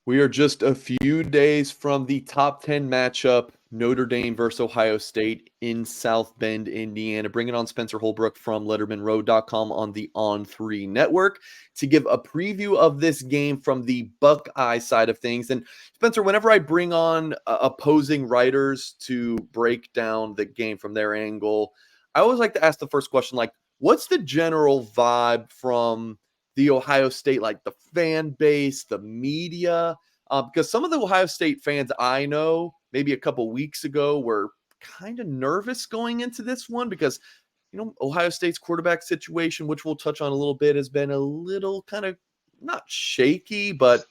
We are just a few days from the top 10 matchup, Notre Dame versus Ohio State in South Bend, Indiana. Bringing on Spencer Holbrook from LettermanRoad.com on the On3 network to give a preview of this game from the Buckeye side of things. And Spencer, whenever I bring on opposing writers to break down the game from their angle, I always like to ask the first question, like, what's the general vibe from the Ohio State, like the fan base, the media, because some of the Ohio State fans I know maybe a couple weeks ago were kind of nervous going into this one because, Ohio State's quarterback situation, which we'll touch on a little bit, has been a little kind of not shaky, but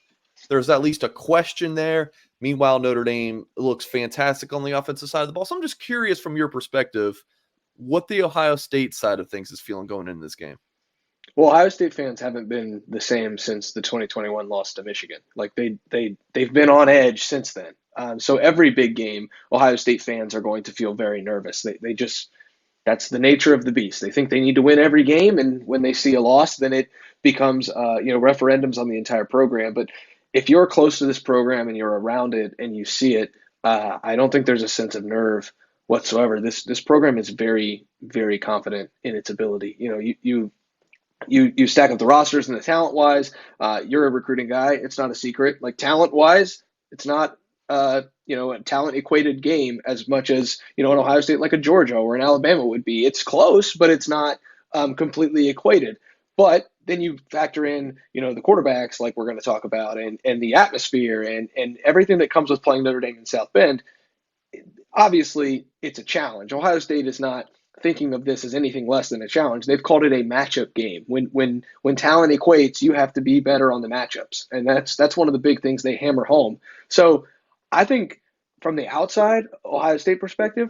there's at least a question there. Meanwhile, Notre Dame looks fantastic on the offensive side of the ball. So I'm just curious from your perspective, what the Ohio State side of things is feeling going into this game. Well, Ohio State fans haven't been the same since the 2021 loss to Michigan. Like they've been on edge since then. So every big game, Ohio State fans are going to feel very nervous. They just that's the nature of the beast. They think they need to win every game, and when they see a loss, then it becomes referendums on the entire program. But if you're close to this program and you're around it and you see it, I don't think there's a sense of nerve whatsoever. This program is very, very confident in its ability. You stack up the rosters and the talent wise. You're a recruiting guy. It's not a secret. Like talent wise, it's not a talent equated game as much as an Ohio State like a Georgia or an Alabama would be. It's close, but it's not completely equated. But then you factor in the quarterbacks like we're going to talk about and the atmosphere and everything that comes with playing Notre Dame in South Bend. Obviously, it's a challenge. Ohio State is not thinking of this as anything less than a challenge. They've called it a matchup game. When talent equates, you have to be better on the matchups, and that's one of the big things they hammer home. So I think from the outside Ohio State perspective,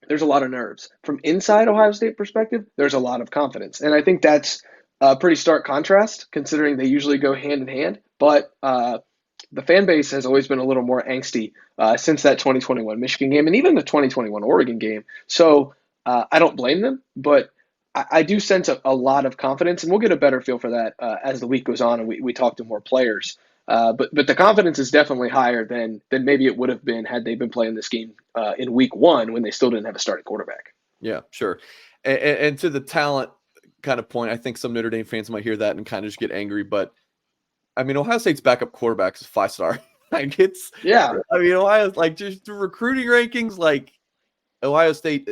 there's a lot of nerves. From inside Ohio State perspective, there's a lot of confidence, and I think that's a pretty stark contrast considering they usually go hand in hand. But the fan base has always been a little more angsty since that 2021 Michigan game and even the 2021 Oregon game. So I don't blame them, but I do sense a lot of confidence, and we'll get a better feel for that as the week goes on and we talk to more players. But the confidence is definitely higher than maybe it would have been had they been playing this game in week one when they still didn't have a starting quarterback. Yeah, sure. And to the talent kind of point, I think some Notre Dame fans might hear that and kind of just get angry. But I mean, Ohio State's backup quarterback is 5-star. Yeah. Ohio's like just the recruiting rankings, like Ohio State.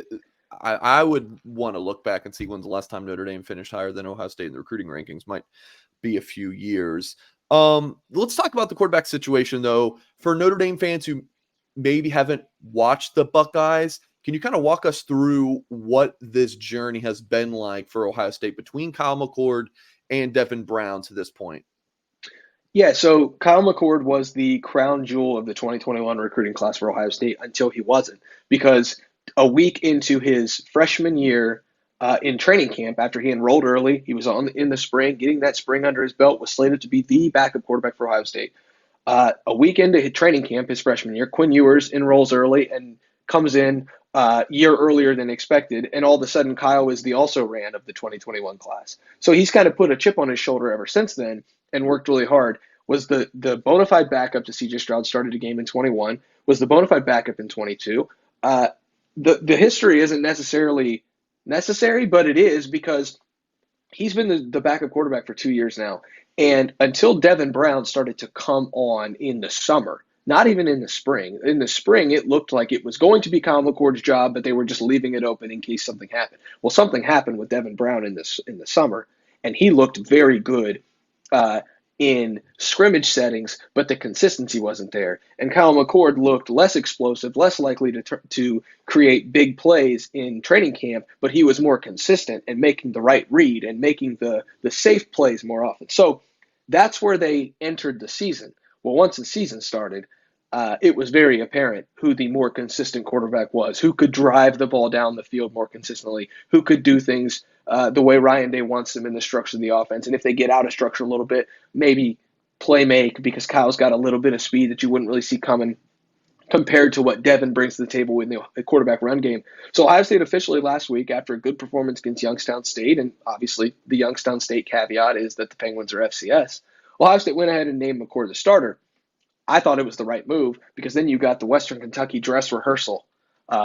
I would want to look back and see when's the last time Notre Dame finished higher than Ohio State in the recruiting rankings. Might be a few years. Let's talk about the quarterback situation, though. For Notre Dame fans who maybe haven't watched the Buckeyes, can you kind of walk us through what this journey has been like for Ohio State between Kyle McCord and Devin Brown to this point? Yeah, so Kyle McCord was the crown jewel of the 2021 recruiting class for Ohio State until he wasn't, because a week into his freshman year in training camp, after he enrolled early, he was in the spring, getting that spring under his belt, was slated to be the backup quarterback for Ohio State. A week into his training camp, his freshman year, Quinn Ewers enrolls early and comes in year earlier than expected, and all of a sudden Kyle is the also-ran of the 2021 class. So he's kind of put a chip on his shoulder ever since then and worked really hard. Was the bona fide backup to CJ Stroud, started a game in 21, was the bona fide backup in 22. The history isn't necessarily necessary, but it is because he's been the backup quarterback for 2 years now. And until Devin Brown started to come on in the summer, not even in the spring. In the spring, it looked like it was going to be Kyle McCord's job, but they were just leaving it open in case something happened. Well, something happened with Devin Brown in the summer, and he looked very good in scrimmage settings, but the consistency wasn't there. And Kyle McCord looked less explosive, less likely to create big plays in training camp, but he was more consistent and making the right read and making the safe plays more often. So that's where they entered the season. Well, once the season started, it was very apparent who the more consistent quarterback was, who could drive the ball down the field more consistently, who could do things the way Ryan Day wants them in the structure of the offense. And if they get out of structure a little bit, maybe play make, because Kyle's got a little bit of speed that you wouldn't really see coming compared to what Devin brings to the table in the quarterback run game. So Ohio State officially last week, after a good performance against Youngstown State, and obviously the Youngstown State caveat is that the Penguins are FCS, Ohio State went ahead and named McCord the starter. I thought it was the right move because then you got the Western Kentucky dress rehearsal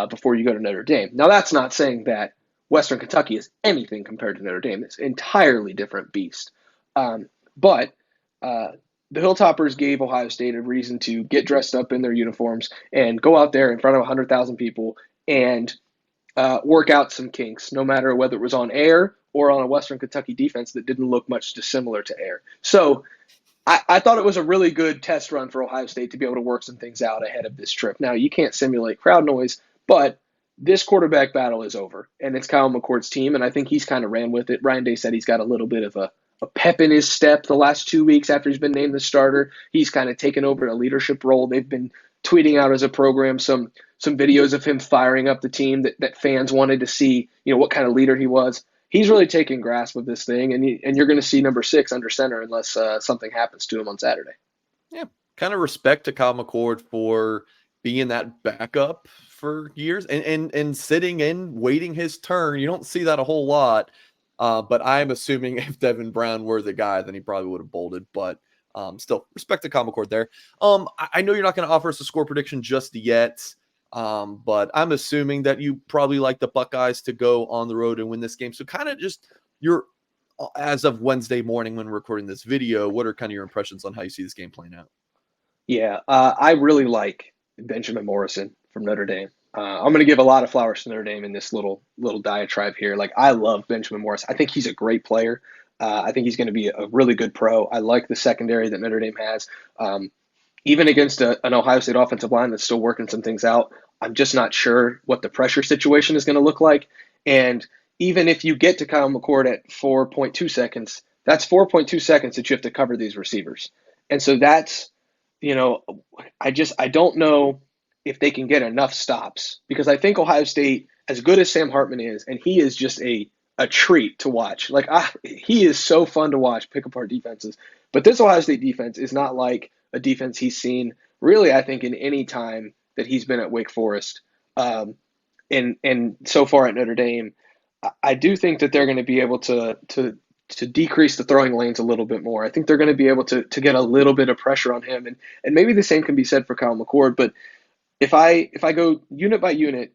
before you go to Notre Dame. Now, that's not saying that Western Kentucky is anything compared to Notre Dame. It's an entirely different beast. But the Hilltoppers gave Ohio State a reason to get dressed up in their uniforms and go out there in front of 100,000 people and work out some kinks, no matter whether it was on air or on a Western Kentucky defense that didn't look much dissimilar to air. So I thought it was a really good test run for Ohio State to be able to work some things out ahead of this trip. Now, you can't simulate crowd noise, but this quarterback battle is over, and it's Kyle McCord's team, and I think he's kind of ran with it. Ryan Day said he's got a little bit of a pep in his step the last 2 weeks after he's been named the starter. He's kind of taken over a leadership role. They've been tweeting out as a program some videos of him firing up the team that fans wanted to see, what kind of leader he was. He's really taking grasp of this thing, and you're going to see number 6 under center unless something happens to him on Saturday. Yeah, kind of respect to Kyle McCord for being that backup for years and sitting in, waiting his turn. You don't see that a whole lot, but I'm assuming if Devin Brown were the guy, then he probably would have bolted. But still, respect to Kyle McCord there. I know you're not going to offer us a score prediction just yet. But I'm assuming that you probably like the Buckeyes to go on the road and win this game. So kind of just as of Wednesday morning when we're recording this video, what are kind of your impressions on how you see this game playing out? Yeah, I really like Benjamin Morrison from Notre Dame. I'm going to give a lot of flowers to Notre Dame in this little diatribe here. Like, I love Benjamin Morrison. I think he's a great player. I think he's going to be a really good pro. I like the secondary that Notre Dame has. Even against an Ohio State offensive line that's still working some things out, I'm just not sure what the pressure situation is going to look like. And even if you get to Kyle McCord at 4.2 seconds, that's 4.2 seconds that you have to cover these receivers. And so that's, I don't know if they can get enough stops, because I think Ohio State, as good as Sam Hartman is, and he is just a treat to watch. Like, he is so fun to watch pick apart defenses. But this Ohio State defense is not like a defense he's seen really, I think, in any time that he's been at Wake Forest. And so far at Notre Dame, I do think that they're going to be able to decrease the throwing lanes a little bit more. I think they're going to be able to get a little bit of pressure on him. And maybe the same can be said for Kyle McCord. But if I go unit by unit,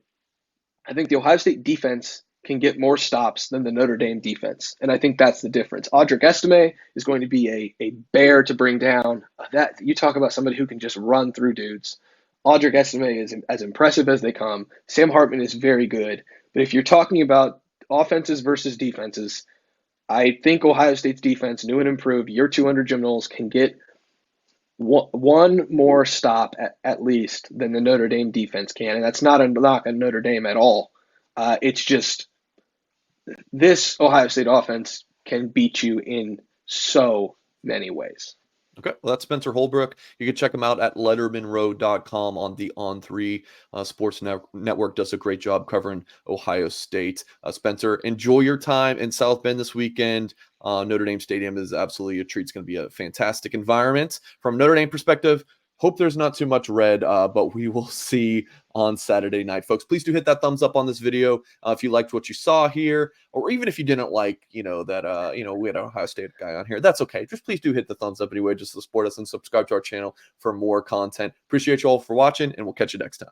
I think the Ohio State defense can get more stops than the Notre Dame defense. And I think that's the difference. Audric Estime is going to be a bear to bring down. That you talk about somebody who can just run through dudes. Audric Estime is as impressive as they come. Sam Hartman is very good. But if you're talking about offenses versus defenses, I think Ohio State's defense, new and improved, year 200 Jim Knowles, can get one more stop at least than the Notre Dame defense can. And that's not a knock on Notre Dame at all. It's just this Ohio State offense can beat you in so many ways. Okay, well, that's Spencer Holbrook. You can check him out at lettermanroad.com on the On3 Sports Network. Does a great job covering Ohio State. Spencer, enjoy your time in South Bend this weekend. Notre Dame Stadium is absolutely a treat. It's going to be a fantastic environment. From Notre Dame perspective, hope there's not too much red, but we will see on Saturday night. Folks, please do hit that thumbs up on this video if you liked what you saw here, or even if you didn't like, we had an Ohio State guy on here. That's okay. Just please do hit the thumbs up anyway, just to support us and subscribe to our channel for more content. Appreciate you all for watching, and we'll catch you next time.